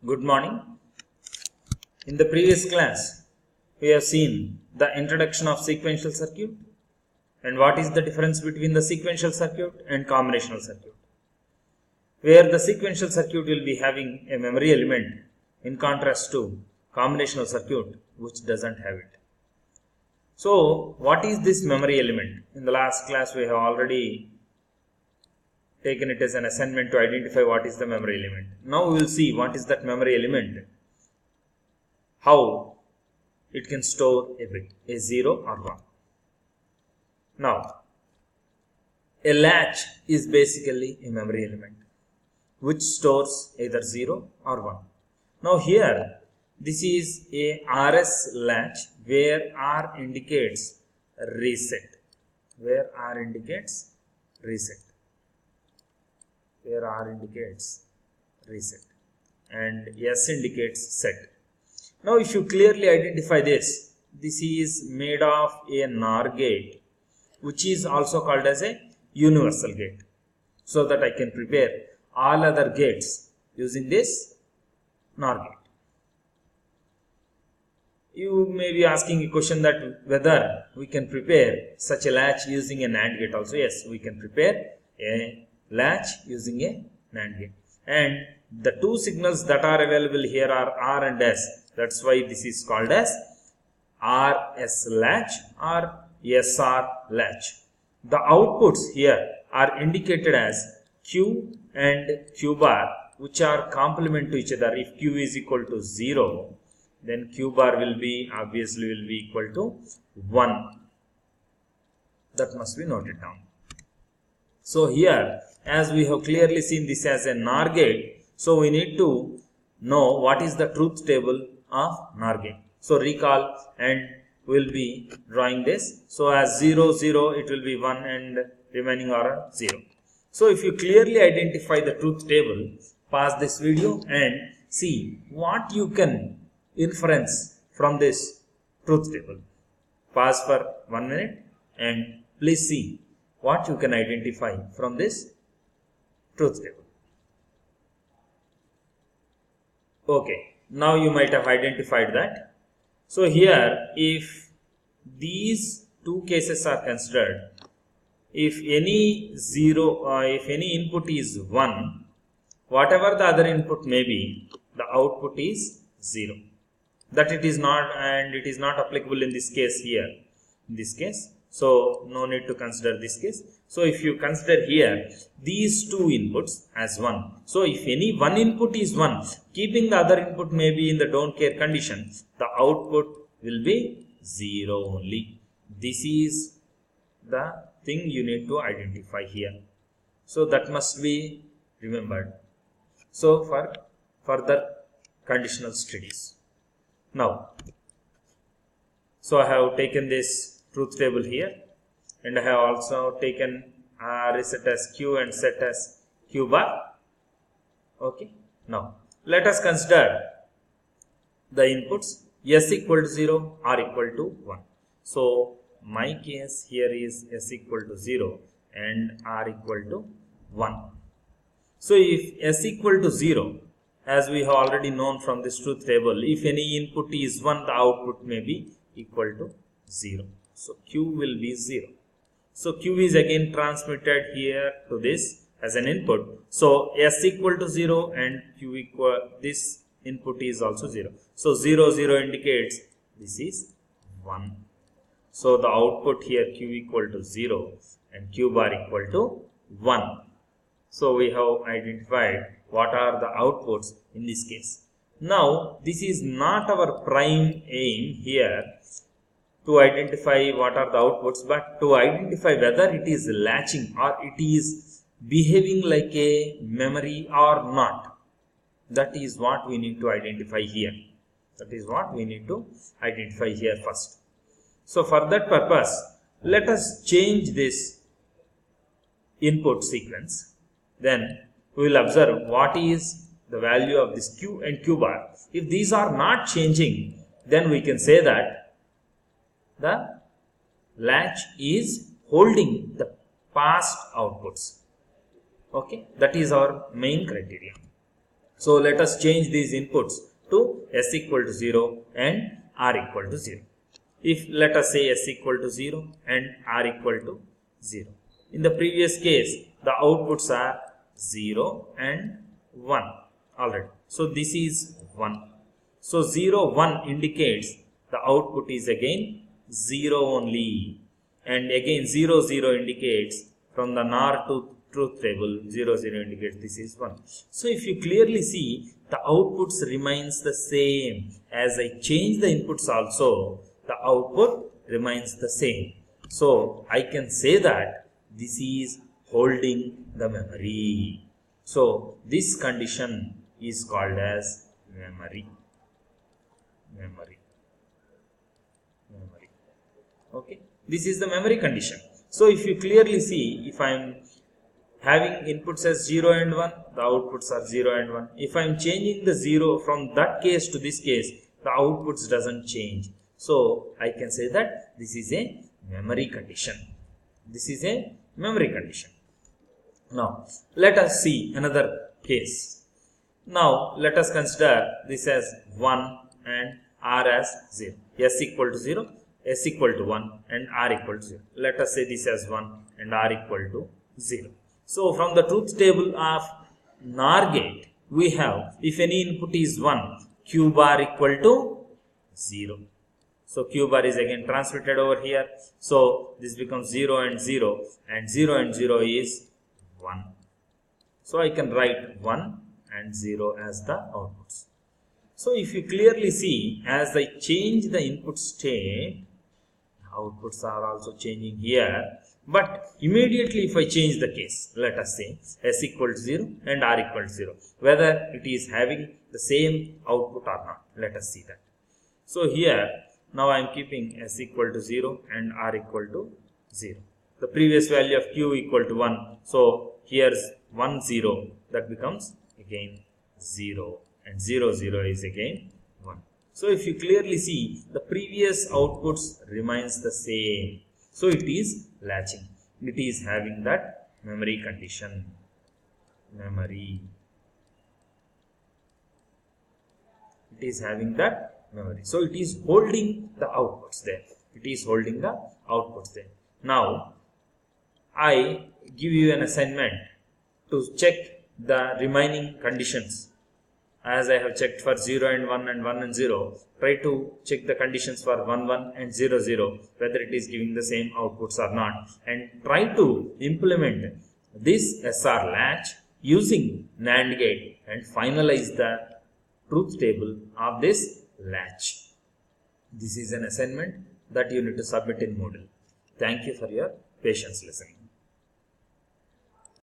Good morning. In the previous class, we have seen the introduction of sequential circuit and what is the difference between the sequential circuit and combinational circuit. Where the sequential circuit will be having a memory element in contrast to combinational circuit which doesn't have it. So, what is this memory element? In the last class, we have already taken it as an assignment to identify what is the memory element. Now we will see what is that memory element, how it can store a bit, a 0 or 1. Now, a latch is basically a memory element which stores either 0 or 1. Now here, this is a RS latch where R indicates reset, where R indicates reset. Where R indicates reset and S indicates set. Now if you clearly identify this is made of a NOR gate which is also called as a universal gate, so that I can prepare all other gates using this NOR gate. You may be asking a question that whether we can prepare such a latch using a NAND gate also. Yes, we can prepare a latch using a NAND gate, and the two signals that are available here are R and S. That's why this is called as RS latch or SR latch. The outputs here are indicated as Q and Q bar, which are complement to each other. If Q is equal to 0, then Q bar will be equal to 1. That must be noted down. So here, as we have clearly seen this as a NOR gate, so we need to know what is the truth table of NOR gate. So recall, and we will be drawing this. So as 0, 0, it will be 1 and remaining are 0. So if you clearly identify the truth table, pause this video and see what you can inference from this truth table. Pause for 1 minute and please see what you can identify from this truth table. Okay, now you might have identified that. So here, if these two cases are considered, if any input is 1, whatever the other input may be, the output is 0. That it is not, and it is not applicable in this case here, in this case. So no need to consider this case. So if you consider here these two inputs as 1. So if any one input is 1, keeping the other input may be in the don't care condition, the output will be 0 only. This is the thing you need to identify here. So that must be remembered. So for further conditional studies. Now, so I have taken this truth table here, and I have also taken reset as Q and set as Q bar. Okay. Now let us consider the inputs S equal to 0, R equal to 1. So my case here is S equal to 0 and R equal to 1. So if S equal to 0, as we have already known from this truth table, if any input is 1, the output may be equal to 0. So Q will be 0. So Q is again transmitted here to this as an input. So S equal to 0 and Q equal, this input is also 0. So 0, 0 indicates this is 1. So the output here Q equal to 0 and Q bar equal to 1. So we have identified what are the outputs in this case. Now this is not our prime aim here to identify what are the outputs, but to identify whether it is latching or it is behaving like a memory or not. That is what we need to identify here. That is what we need to identify here first. So for that purpose, let us change this input sequence. Then we will observe what is the value of this Q and Q bar. If these are not changing, then we can say that the latch is holding the past outputs. Okay, that is our main criteria. So let us change these inputs to S equal to 0 and R equal to 0. If let us say S equal to 0 and R equal to 0. In the previous case, the outputs are 0 and 1 already. So this is 1. So 0, 1 indicates the output is again 0 only. And again 0, 0 indicates from the NOR to truth table, 0, 0 indicates this is 1. So if you clearly see, the outputs remains the same. As I change the inputs also, the output remains the same. So I can say that this is holding the memory. So this condition is called as memory. Okay, this is the memory condition. So if you clearly see, if I am having inputs as 0 and 1, the outputs are 0 and 1. If I am changing the 0 from that case to this case, the outputs doesn't change. So I can say that this is a memory condition. This is a memory condition. Now let us see another case. Now let us consider this as 1 and R as 0. S equal to 0, S equal to 1 and R equal to 0. Let us say this as 1 and R equal to 0. So from the truth table of NOR gate, we have if any input is 1, Q bar equal to 0. So Q bar is again transmitted over here. So this becomes 0 and 0 and 0 and 0 is 1. So I can write 1 and 0 as the outputs. So if you clearly see, as I change the input state, outputs are also changing here. But immediately if I change the case, let us say S equal to 0 and R equal to 0, whether it is having the same output or not. Let us see that. So here, now I am keeping S equal to 0 and R equal to 0. The previous value of Q equal to 1. So here's 1, 0. That becomes again 0. And 0, 0 is again 1. So if you clearly see, the previous outputs remains the same. So it is latching. It is having that memory condition. Memory. It is having that memory. So it is holding the outputs there. It is holding the outputs there. Now, I give you an assignment to check the remaining conditions. As I have checked for 0 and 1 and 1 and 0, try to check the conditions for 1, 1 and 0, 0, whether it is giving the same outputs or not. And try to implement this SR latch using NAND gate and finalize the truth table of this latch. This is an assignment that you need to submit in Moodle. Thank you for your patience listening.